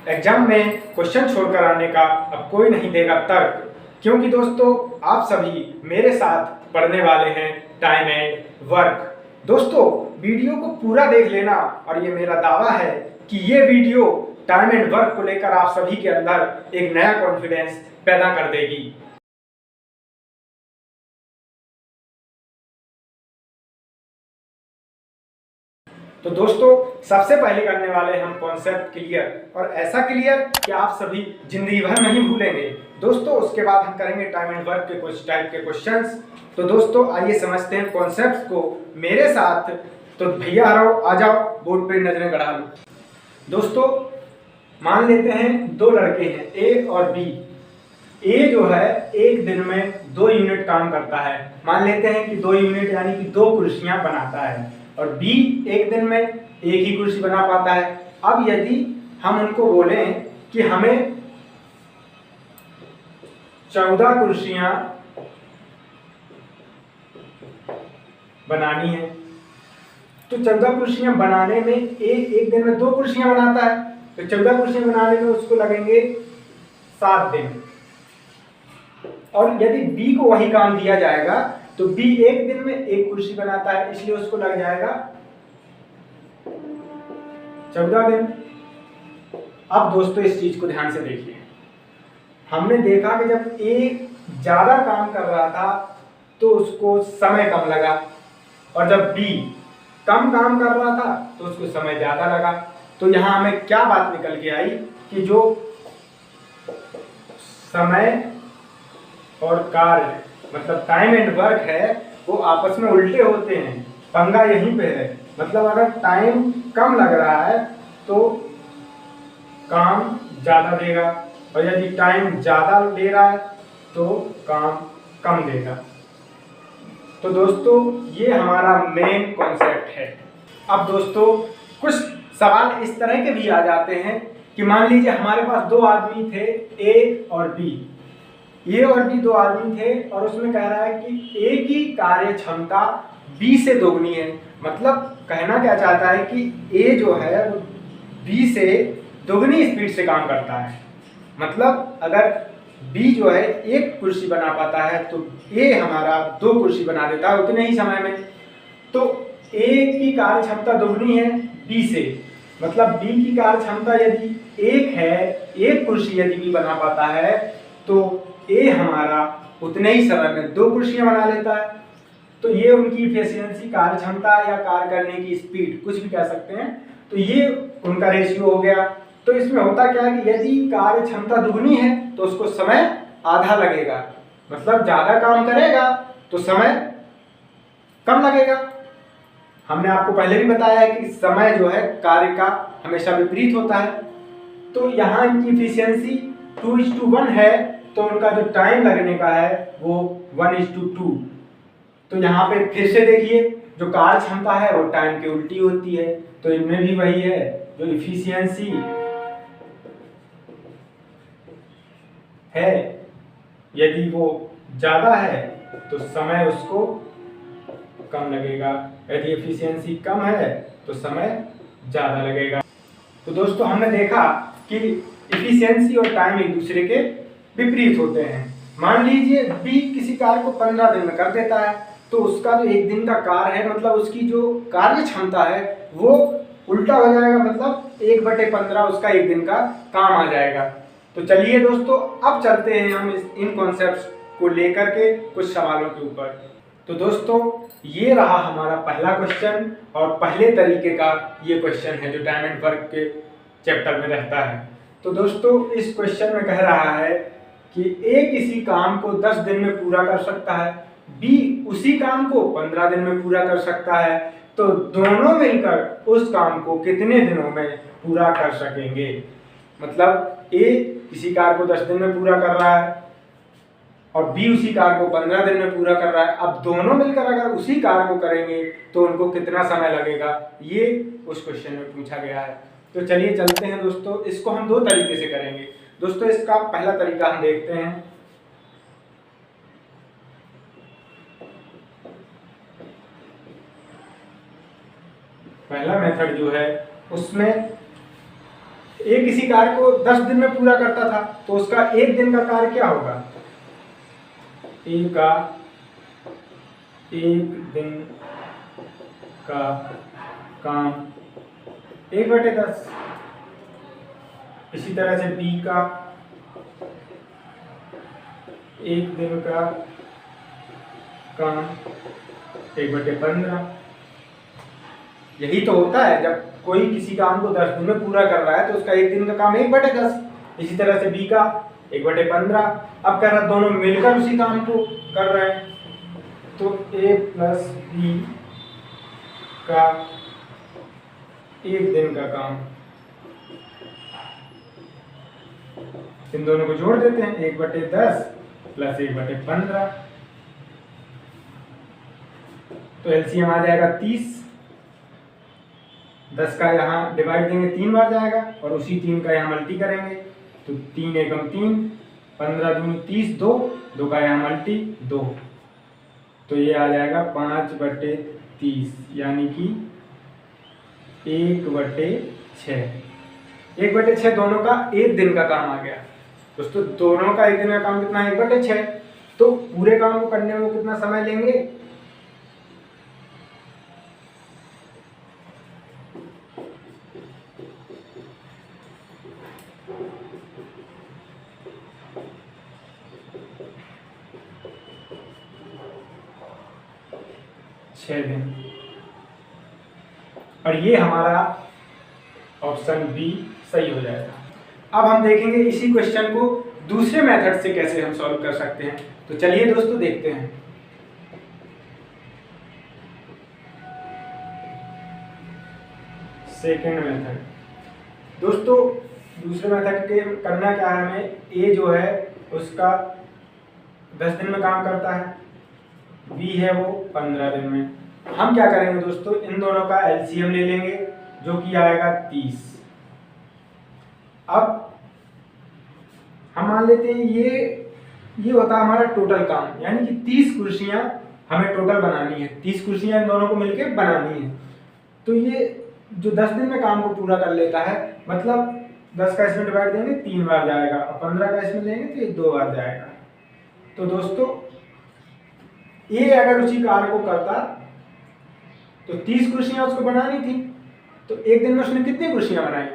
Exam में question छोड़कर आने का अब कोई नहीं देगा तर्क, क्योंकि दोस्तों आप सभी मेरे साथ पढ़ने वाले हैं टाइम एंड वर्क। दोस्तों वीडियो को पूरा देख लेना, और ये मेरा दावा है कि ये वीडियो टाइम एंड वर्क को लेकर आप सभी के अंदर एक नया कॉन्फिडेंस पैदा कर देगी। तो दोस्तों सबसे पहले करने वाले हम कॉन्सेप्ट क्लियर, और ऐसा क्लियर कि आप सभी जिंदगी भर नहीं भूलेंगे। दोस्तों उसके बाद हम करेंगे टाइम एंड वर्क के कुछ टाइप के क्वेश्चंस। तो दोस्तों आइए समझते हैं कॉन्सेप्ट्स को मेरे साथ। तो भैया आ जाओ बोर्ड पे नजरें गड़ा लो। दोस्तों मान लेते हैं दो लड़के हैं ए और बी। ए जो है एक दिन में 2 यूनिट काम करता है। मान लेते हैं कि 2 यूनिट यानी कि 2 कुर्सियां बनाता है, और बी एक दिन में एक ही कुर्सी बना पाता है। अब यदि हम उनको बोलें कि हमें 14 कुर्सियां बनानी है, तो 14 कुर्सियां बनाने में एक दिन में 2 कुर्सियां बनाता है, तो 14 कुर्सियां बनाने में उसको लगेंगे 7 दिन। और यदि बी को वही काम दिया जाएगा तो बी एक दिन में एक कुर्सी बनाता है, इसलिए उसको लग जाएगा 14 दिन। अब दोस्तों इस चीज को ध्यान से देखिए, हमने देखा कि जब ए ज्यादा काम कर रहा था तो उसको समय कम लगा, और जब बी कम काम कर रहा था तो उसको समय ज्यादा लगा। तो यहां हमें क्या बात निकल के आई कि जो समय और कार्य मतलब टाइम एंड वर्क है वो आपस में उल्टे होते हैं। पंगा यहीं पे है, मतलब अगर टाइम कम लग रहा है तो काम ज्यादा देगा, और यदि टाइम ज्यादा ले रहा है तो काम कम देगा। तो दोस्तों ये हमारा मेन कॉन्सेप्ट है। अब दोस्तों कुछ सवाल इस तरह के भी आ जाते हैं कि मान लीजिए हमारे पास 2 आदमी थे ए और बी। ए और बी 2 आदमी थे, और उसमें कह रहा है कि ए की कार्य क्षमता बी से दोगुनी है। मतलब कहना क्या चाहता है कि ए जो है वो बी से दोगुनी स्पीड से काम करता है। मतलब अगर बी जो है एक कुर्सी बना पाता है तो ए हमारा 2 कुर्सी बना देता है उतने ही समय में। तो ए की कार्य क्षमता दोगुनी है बी से, मतलब बी की कार्य क्षमता यदि 1 है, एक कुर्सी यदि बी बना पाता है तो ए हमारा उतने ही समय में 2 कुर्सियां बना लेता है। तो ये उनकी इफिशियंसी, कार्य क्षमता या कार्य करने की स्पीड, कुछ भी कह सकते हैं। तो ये उनका रेशियो हो गया। तो इसमें होता क्या है कि यदि कार्य क्षमता दुगनी है तो उसको समय आधा लगेगा, मतलब ज्यादा काम करेगा तो समय कम लगेगा। हमने आपको पहले भी बताया है कि समय जो है कार्य का हमेशा विपरीत होता है। तो यहाँ इनकी इफिशियंसी 2:1 है, तो उनका जो टाइम लगने का है वो 1:2। तो यहाँ पे फिर से देखिए जो कार्य क्षमता है वो टाइम की उल्टी होती है, तो इनमें भी वही है। जो इफिशियंसी है यदि वो ज्यादा है तो समय उसको कम लगेगा, यदि एफिशिएंसी कम है तो समय ज़्यादा लगेगा। तो दोस्तों हमने देखा कि एफिशिएंसी और टाइम एक दूसरे के विपरीत होते हैं। मान लीजिए बी किसी कार्य को 15 दिन में कर देता है, तो उसका जो एक दिन का कार्य है मतलब उसकी जो कार्य क्षमता है वो उल्टा हो जाएगा, मतलब 1/15 उसका एक दिन का काम आ जाएगा। तो चलिए दोस्तों अब चलते हैं हम इन कॉन्सेप्ट्स को लेकर के कुछ सवालों के ऊपर। तो दोस्तों ये रहा हमारा पहला क्वेश्चन, और पहले तरीके का ये क्वेश्चन है जो टाइम एंड वर्क के चैप्टर में रहता है। तो दोस्तों इस क्वेश्चन में कह रहा है कि ए किसी काम को 10 दिन में पूरा कर सकता है, बी उसी काम को 15 दिन में पूरा कर सकता है, तो दोनों मिलकर उस काम को कितने दिनों में पूरा कर सकेंगे। मतलब ए किसी कार्य को 10 दिन में पूरा कर रहा है और बी उसी कार्य को 15 दिन में पूरा कर रहा है। अब दोनों मिलकर अगर उसी कार्य को करेंगे तो उनको कितना समय लगेगा, ये उस क्वेश्चन में पूछा गया है। तो चलिए चलते हैं दोस्तों, इसको हम 2 तरीके से करेंगे। दोस्तों इसका पहला तरीका हम देखते हैं। पहला मेथड जो है उसमें ए किसी कार्य को 10 दिन में पूरा करता था तो उसका एक दिन का कार्य क्या होगा? ए का एक दिन का काम 1/10। इसी तरह से बी का एक दिन का काम 1/15। यही तो होता है, जब कोई किसी काम को 10 दिन में पूरा कर रहा है तो उसका एक दिन का काम 1/10। इसी तरह से बी का 1/15। अब कह रहा दोनों मिलकर उसी काम को कर रहे हैं तो ए प्लस बी का एक दिन का काम, इन दोनों को जोड़ देते हैं 1/10 प्लस 1/15 तो एलसीएम आ जाएगा 30। 10 का यहाँ डिवाइड देंगे 3 बार जाएगा और उसी 3 का यहाँ मल्टी करेंगे तो 3 एकम 3, 15 दूनी 30, 2 का यहाँ मल्टी 2 तो ये आ जाएगा 5/30 यानी कि 1/6। 1/6 दोनों का एक दिन का काम आ गया दोस्तों। दोनों का एक दिन का काम कितना है? 1/6। तो पूरे काम को करने में कितना समय लेंगे? छह दिन। और ये हमारा ऑप्शन बी सही हो जाएगा। अब हम देखेंगे इसी क्वेश्चन को दूसरे मेथड से कैसे हम सॉल्व कर सकते हैं। तो चलिए दोस्तों देखते हैं। सेकेंड मेथड दोस्तों, दूसरे मेथड के करना क्या है हमें, ए जो है उसका 10 दिन में काम करता है, बी है वो 15 दिन में। हम क्या करेंगे दोस्तों, इन दोनों का एलसीएम ले लेंगे जो कि आएगा 30। अब हम मान लेते हैं ये होता है हमारा टोटल काम, यानी कि 30 कुर्सियां हमें टोटल बनानी है, 30 कुर्सियां इन दोनों को मिलकर बनानी है। तो ये जो 10 दिन में काम को पूरा कर लेता है, मतलब 10 का इसमें डिवाइड देंगे 3 बार जाएगा और 15 का इसमें देंगे तो ये 2 बार जाएगा। तो दोस्तों ये अगर उसी कार्य को करता तो 30 कुर्सियां उसको बनानी थी, तो एक दिन में उसने कितनी कुर्सियां बनाई?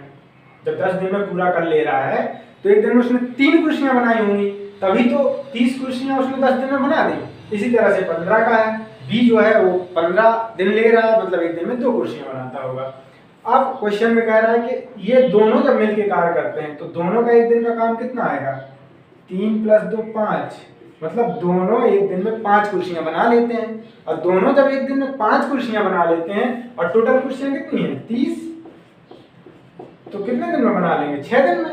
जब 10 दिन में पूरा कर ले रहा है तो एक दिन में उसने 3 कुर्सियां बनाई होंगी, तभी तो 30 कुर्सियां उसने 10 दिन में बना दी। इसी तरह से 15 का है, बी जो है वो 15 दिन ले रहा है, मतलब एक दिन में 2 कुर्सियां बनाता होगा। अब क्वेश्चन में कह रहा है कि ये दोनों जब मिलकर कार्य करते हैं तो दोनों का एक दिन का काम कितना आएगा? 3 + 2 5, मतलब दोनों एक दिन में 5 कुर्सियां बना लेते हैं। और दोनों जब एक दिन में 5 कुर्सियां बना लेते हैं और टोटल कुर्सियां कितनी है? 30, तो कितने दिन में बना लेंगे? 6 दिन में।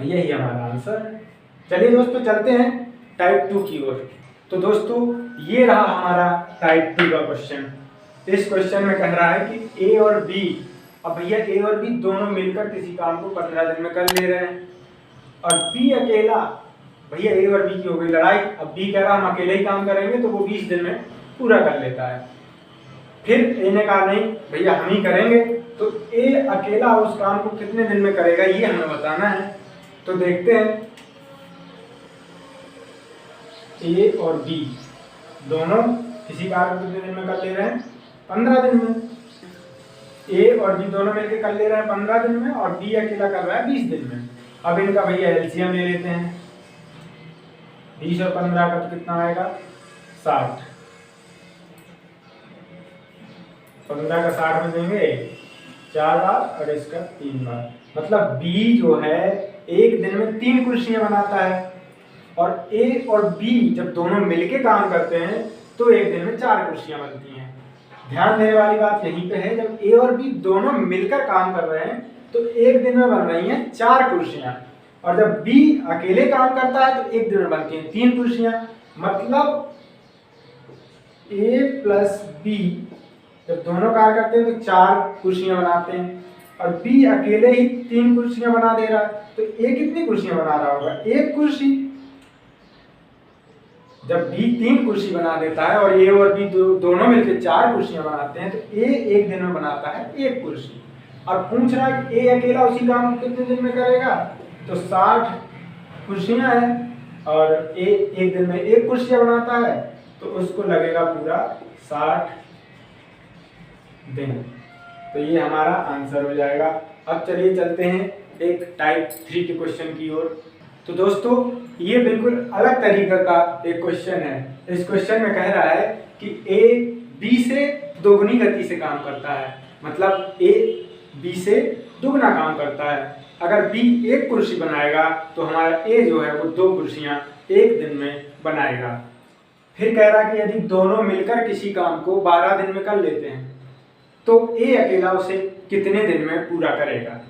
यही हमारा आंसर है। चलिए दोस्तों चलते हैं टाइप 2 की ओर। तो दोस्तों ये रहा हमारा टाइप 2 का क्वेश्चन। इस क्वेश्चन में कह रहा है कि ए और बी, अब भैया ए और बी दोनों मिलकर किसी काम को 15 दिन में कर ले रहे हैं और बी अकेला, भैया ए और बी की हो गई लड़ाई। अब बी कह रहा हम अकेले ही काम करेंगे तो वो 20 दिन में पूरा कर लेता है। फिर ए ने कहा नहीं भैया हम ही करेंगे, तो ए अकेला उस काम को कितने दिन में करेगा ये हमें बताना है। तो देखते हैं, ए और बी दोनों किसी कार्य को कितने दिन में कर ले रहे हैं? 15 दिन में। ए और बी दोनों मिलकर कर ले रहे हैं 15 दिन में और बी अकेला कर रहा है 20 दिन में। अब इनका भैया एलसीएम ले लेते हैं। 20 और 15 का तो कितना आएगा? 60। 15 का 60 में देंगे 4 बार और इसका 3 बार, मतलब बी जो है एक दिन में 3 कुर्सियां बनाता है और ए और बी जब दोनों मिलके काम करते हैं तो एक दिन में 4 कुर्सियां बनती हैं। ध्यान देने वाली बात यहीं पे है, जब ए और बी दोनों मिलकर काम कर रहे हैं तो एक दिन में बन रही हैं 4 कुर्सियां, और जब बी अकेले काम करता है तो एक दिन में बनती हैं 3 कुर्सियां। मतलब ए प्लस बी जब दोनों कार्य करते हैं तो 4 कुर्सियां बनाते हैं और बी अकेले ही 3 कुर्सियां बना दे रहा है, तो ए कितनी कुर्सियां बना रहा होगा? 1 कुर्सी। जब बी 3 कुर्सी बना देता है और ए और बी दोनों मिलकर 4 कुर्सियां बनाते हैं तो ए एक दिन में बनाता है 1 कुर्सी। और पूछ रहा है कि ए अकेला उसी काम को कितने दिन में करेगा, तो 60 कुर्सियां हैं और ए एक दिन में एक कुर्सियां बनाता है, तो उसको लगेगा पूरा 60 दिन। तो ये हमारा आंसर हो जाएगा। अब चलिए चलते हैं एक टाइप 3 के क्वेश्चन की ओर। तो दोस्तों ये बिल्कुल अलग तरीके का एक क्वेश्चन है। इस क्वेश्चन में कह रहा है कि ए बी से दोगुनी गति से काम करता है, मतलब ए बी से दुगना काम करता है। अगर बी एक कुर्सी बनाएगा तो हमारा ए जो है वो 2 कुर्सियां एक दिन में बनाएगा। फिर कह रहा है कि यदि दोनों मिलकर किसी काम को 12 दिन में कर लेते हैं तो ए अकेला उसे कितने दिन में पूरा करेगा।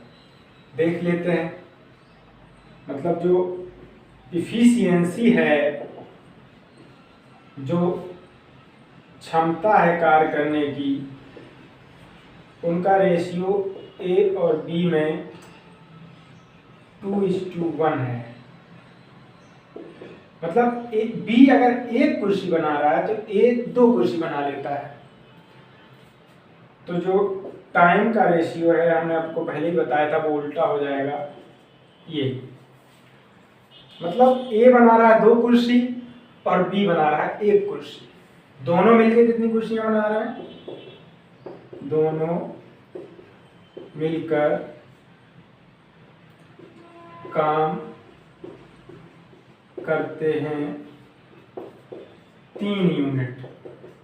देख लेते हैं। मतलब जो इफिशियंसी है, जो क्षमता है कार्य करने की, उनका रेशियो ए और बी में 2:1 है। मतलब बी अगर एक कुर्सी बना रहा है तो ए 2 कुर्सी बना लेता है। तो जो टाइम का रेशियो है, हमने आपको पहले ही बताया था, वो उल्टा हो जाएगा। ये मतलब ए बना रहा है 2 कुर्सी और बी बना रहा है 1 कुर्सी। दोनों मिलकर कितनी कुर्सियां बना रहे हैं? दोनों मिलकर काम करते हैं 3 यूनिट,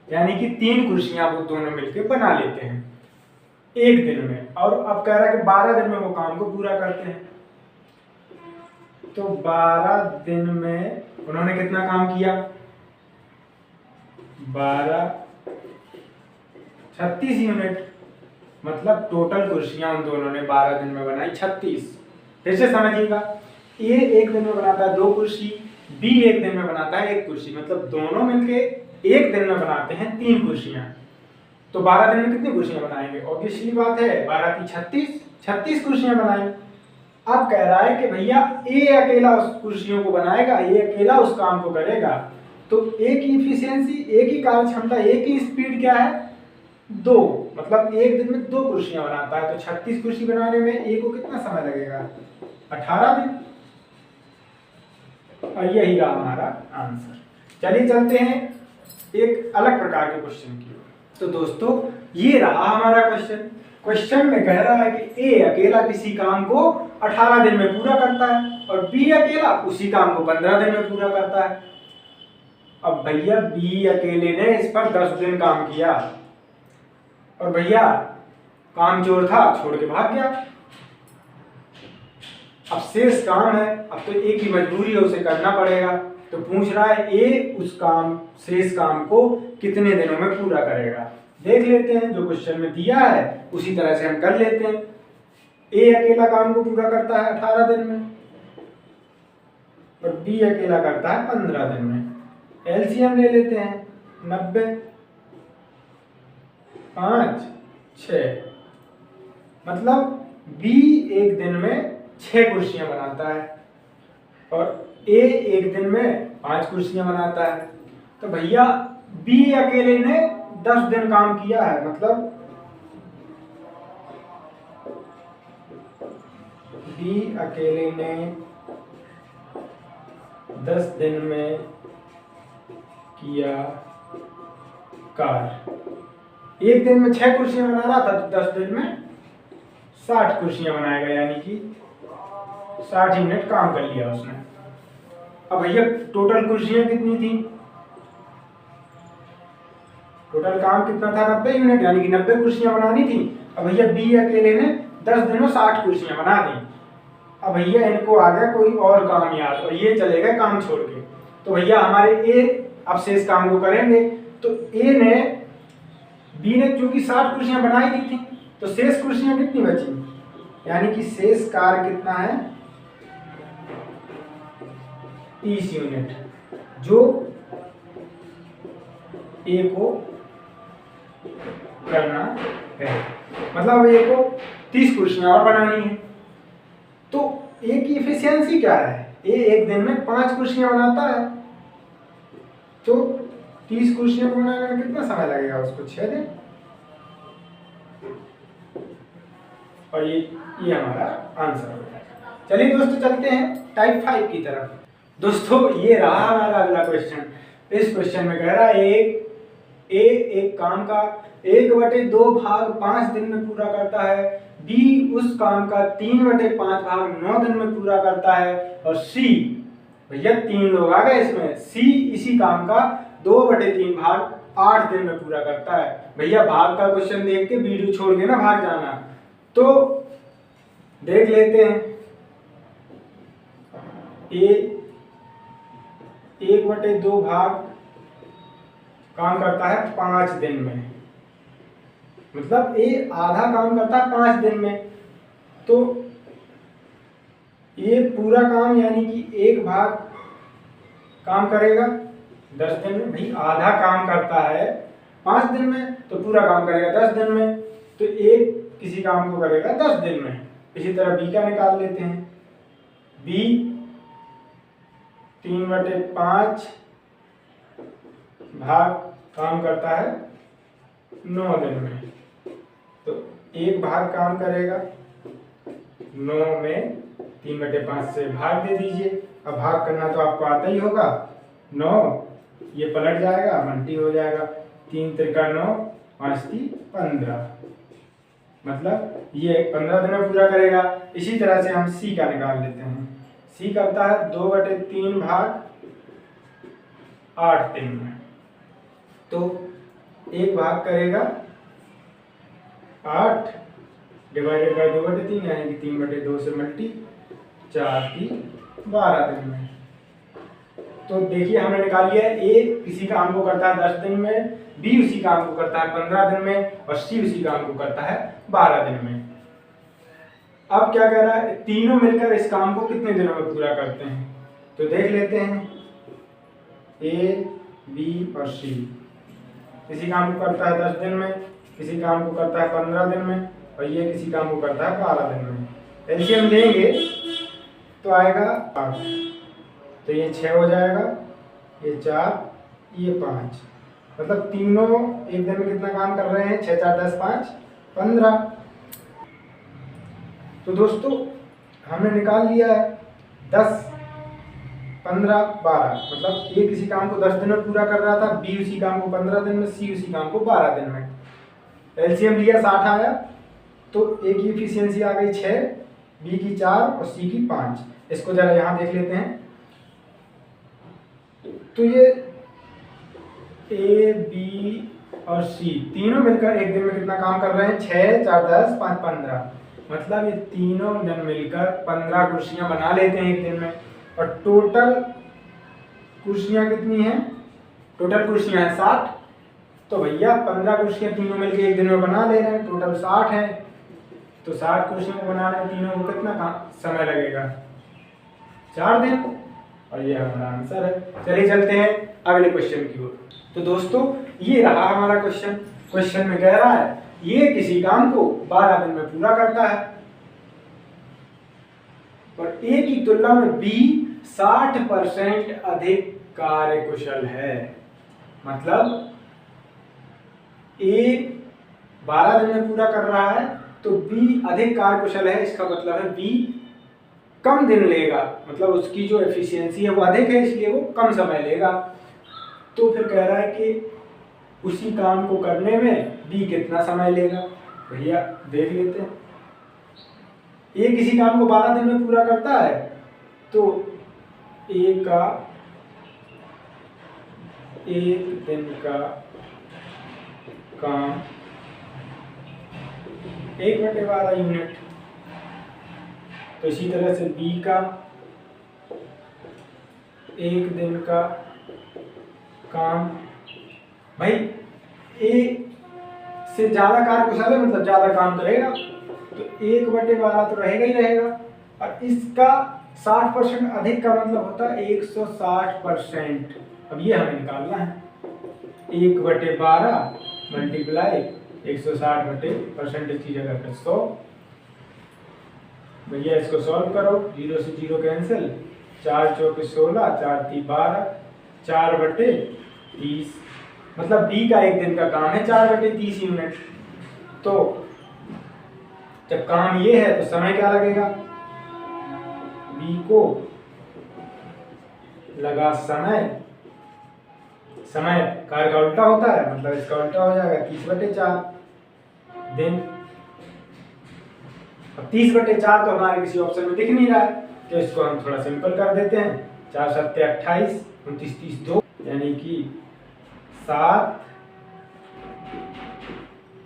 यानी कि 3 कुर्सियां वो दोनों मिलकर बना लेते हैं एक दिन में। और अब कह रहा है कि 12 दिन में वो काम को पूरा करते हैं। तो 12 दिन में उन्होंने कितना काम किया? 36 यूनिट। मतलब टोटल कुर्सियां उन दोनों ने 12 दिन में बनाई 36। फिर से समझिएगा, ए एक दिन में बनाता है 2 कुर्सी, बी एक दिन में बनाता है 1 कुर्सी। मतलब दोनों मिलके एक दिन में बनाते हैं 3 कुर्सियां। तो 12 दिन में कितनी कुर्सियां बनाएंगे? ऑब्वियसली बात है 12 की 36 कुर्सियां बनाएंगे। अब कह रहा है कि भैया ए अकेला उस कुर्सियों को बनाएगा, ए अकेला उस काम को करेगा। तो ए की इफिशियंसी, ए की कार्य क्षमता, ए की स्पीड क्या है? 2। मतलब एक दिन में 2 कुर्सियां बनाता है। तो 36 कुर्सी बनाने में ए को कितना समय लगेगा? 18 दिन। और यही रहा हमारा आंसर। चलिए चलते हैं एक अलग प्रकार के क्वेश्चन की। तो दोस्तों ये रहा हमारा क्वेश्चन। क्वेश्चन में कह रहा है कि ए अकेला किसी काम को 18 दिन में पूरा करता है और बी अकेला उसी काम को 15 दिन में पूरा करता है। अब भैया बी अकेले ने इस पर 10 दिन काम किया और भैया काम चोर था, छोड़ के भाग गया। अब शेष काम है, अब तो ए की मजबूरी है, उसे करना पड़ेगा। तो पूछ रहा है ए उस काम, शेष काम को कितने दिनों में पूरा करेगा। देख लेते हैं, जो क्वेश्चन में दिया है उसी तरह से हम कर लेते हैं। ए अकेला काम को पूरा करता है 18 दिन में और बी अकेला करता है 15 दिन में। एलसीएम ले लेते हैं, 90 5 6। मतलब बी एक दिन में 6 कुर्सियां बनाता है और ए एक दिन में 5 कुर्सियां बनाता है। तो भैया बी अकेले ने 10 दिन काम किया है। मतलब बी अकेले ने 10 दिन में किया कार्य। एक दिन में 6 कुर्सियां बना रहा था, तो 10 दिन में 60 कुर्सियां बनाएगा, यानी कि 60 यूनिट काम कर लिया उसने। अब भैया टोटल कुर्सियां कितनी थी? टोटल काम कितना था? 90 यूनिट, यानी कि 90 कुर्सियां बनानी थी। अब भैया बी अकेले ने 10 दिन में 60 कुर्सियां बना दी। अब भैया इनको आ गया कोई और काम याद और ये चले गए काम छोड़ के। तो भैया हमारे ए अब शेष काम को करेंगे। तो ए ने, बी ने चूंकि 60 कुर्सियां बनाई दी थी, तो शेष कुर्सियां कितनी बची? यानी कि शेष कार्य कितना है? 30 यूनिट, जो ए को करना है। मतलब ए को 30 कुर्सियां और बनानी है। तो ए की इफिशियंसी क्या है? ए एक दिन में 5 कुर्सियां बनाता है, तो 30 कुर्सियां बनाने में कितना समय लगेगा उसको? 6 दिन। और ये हमारा आंसर हो जाएगा। चलिए दोस्तों चलते हैं टाइप 5 की तरफ। दोस्तों ये रहा हमारा अगला क्वेश्चन। इस क्वेश्चन में कह रहा है एक काम का 1/2 भाग 5 दिन में पूरा करता है, बी उस काम का 3/5 भाग 9 दिन में पूरा करता है, और सी, भैया 3 लोग आ गए इसमें, सी इसी काम का 2/3 भाग 8 दिन में पूरा करता है। भैया भाग का क्वेश्चन देख के वीडियो छोड़ के ना भाग जाना। तो देख लेते हैं। 1/2 भाग काम करता है 5 दिन में, मतलब ये आधा काम करता है 5 दिन में। तो ये पूरा काम यानी कि 1 भाग काम करेगा 10 दिन में। भाई आधा काम करता है 5 दिन में तो पूरा काम करेगा 10 दिन में, तो एक किसी काम को करेगा 10 दिन में। इसी तरह बी का निकाल लेते हैं। बी 3/5 भाग काम करता है 9 दिन में, तो 1 भाग काम करेगा 9 में 3/5 से भाग दे दीजिए। अब भाग करना तो आपको आता ही होगा। 9 ये पलट जाएगा, मल्टी हो जाएगा, 3 त्रिका 9, 5 × 15, मतलब ये 15 दिन में पूरा करेगा। इसी तरह से हम सी का निकाल लेते हैं। सी करता है 2/3 भाग 8 दिन में, तो 1 भाग करेगा 8 डिवाइडेड बाय 2/3 यानी कि 3/2 से मल्टी, 4 × 12 दिन में। तो देखिए हमने निकाल लिया है, ए किसी काम को करता है 10 दिन में, बी उसी काम को करता है 15 दिन में, और सी उसी काम को करता है 12 दिन में। अब क्या कह रहा है, तीनों मिलकर इस काम को कितने दिनों में पूरा करते हैं। तो देख लेते हैं, ए, बी और सी किसी काम को करता है 10 दिन में, किसी काम को करता है 15 दिन में, और ये किसी काम को करता है 12 दिन में। एलसीएम लेंगे तो आएगा 8, तो ये 6 हो जाएगा, ये 4, ये 5, मतलब तीनों एक दिन में कितना काम कर रहे हैं, 6 × 4 = 10, 5 = 15। तो दोस्तों हमने निकाल लिया है 10, 15, 12, मतलब ए किसी काम को 10 दिन में पूरा कर रहा था, बी उसी काम को 15 दिन में, सी उसी काम को 12 दिन में। एलसीएम लिया 60 आया, तो ए की एफिशिएंसी आ गई 6, बी की 4 और सी की 5। इसको जरा यहाँ देख लेते हैं। तो ये ए, बी और सी तीनों मिलकर एक दिन में कितना काम कर रहे हैं, 6 × 4 = 10, 5 × 15, मतलब ये तीनों जन मिलकर 15 कुर्सियां बना लेते हैं एक दिन में। और टोटल कुर्सियां कितनी हैं, टोटल कुर्सियां हैं 60। तो भैया 15 कुर्सियां तीनों मिलकर एक दिन में बना ले रहे हैं, टोटल 60 है। तो 60 कुर्सियों को बनाने में तीनों को कितना समय लगेगा, 4 दिन। और ये हमारा आंसर है। चलिए चलते हैं अगले क्वेश्चन की ओर। तो दोस्तों ये रहा हमारा क्वेश्चन। क्वेश्चन में कह रहा है ये किसी काम को 12 दिन में पूरा करता है, और ए की तुलना में बी 60% अधिक कार्यकुशल है। मतलब ए 12 दिन में पूरा कर रहा है, तो बी अधिक कार्यकुशल है। इसका मतलब है बी कम दिन लेगा, मतलब उसकी जो एफिशिएंसी है वो अधिक है, इसलिए वो कम समय लेगा। तो फिर कह रहा है कि उसी काम को करने में बी कितना समय लेगा। भैया देख लेते हैं। ए किसी काम को 12 दिन में पूरा करता है, तो ए का 1 दिन का काम 1/12 यूनिट। तो इसी तरह से बी का 1 दिन का काम, भाई ए से ज़्यादा कार्यकुशल है, मतलब ज़्यादा काम करेगा, तो 1/12 तो रहेगा ही रहेगा। और इसका 60% अधिक का मतलब होता है 160%। अब ये हमें निकालना है, 1/12 मल्टीप्लाई 160/% की जगह पर 100। भैया इसको सॉल्व करो, 0 से 0 कैंसिल, 4 × 4 = 16, 4 × 3 = 12, 4/30, मतलब बी का एक दिन का काम है 4/30 यूनिट। तो जब काम ये है तो समय क्या लगेगा, बी को लगा समय, समय कार्य का उल्टा होता है, मतलब इसका उल्टा हो जाएगा 30/4 दिन। अब 30/4 तो हमारे किसी ऑप्शन में दिख नहीं रहा है, तो इसको हम थोड़ा सिंपल कर देते हैं। 4 7 28, 29 30 2, यानी कि 7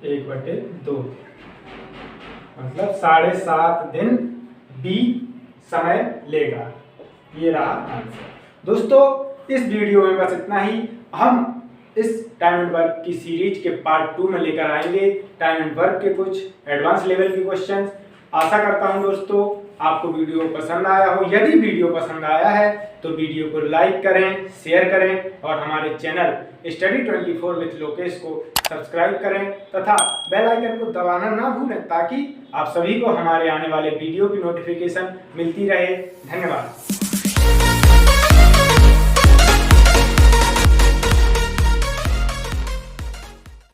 1/2, मतलब 7.5 दिन बी समय लेगा। ये रहा आंसर। दोस्तों इस वीडियो में बस इतना ही। हम इस टाइम एंड वर्क की सीरीज के पार्ट 2 में लेकर आएंगे टाइम एंड वर्क के कुछ एडवांस लेवल के क्वेश्चंस। आशा करता हूं दोस्तों आपको वीडियो पसंद आया हो। यदि वीडियो पसंद आया है तो वीडियो को लाइक करें, शेयर करें और हमारे चैनल स्टडी 24 विद लोकेश को सब्सक्राइब करें तथा बेल आइकन को दबाना ना भूलें, ताकि आप सभी को हमारे आने वाले वीडियो की नोटिफिकेशन मिलती रहे। धन्यवाद।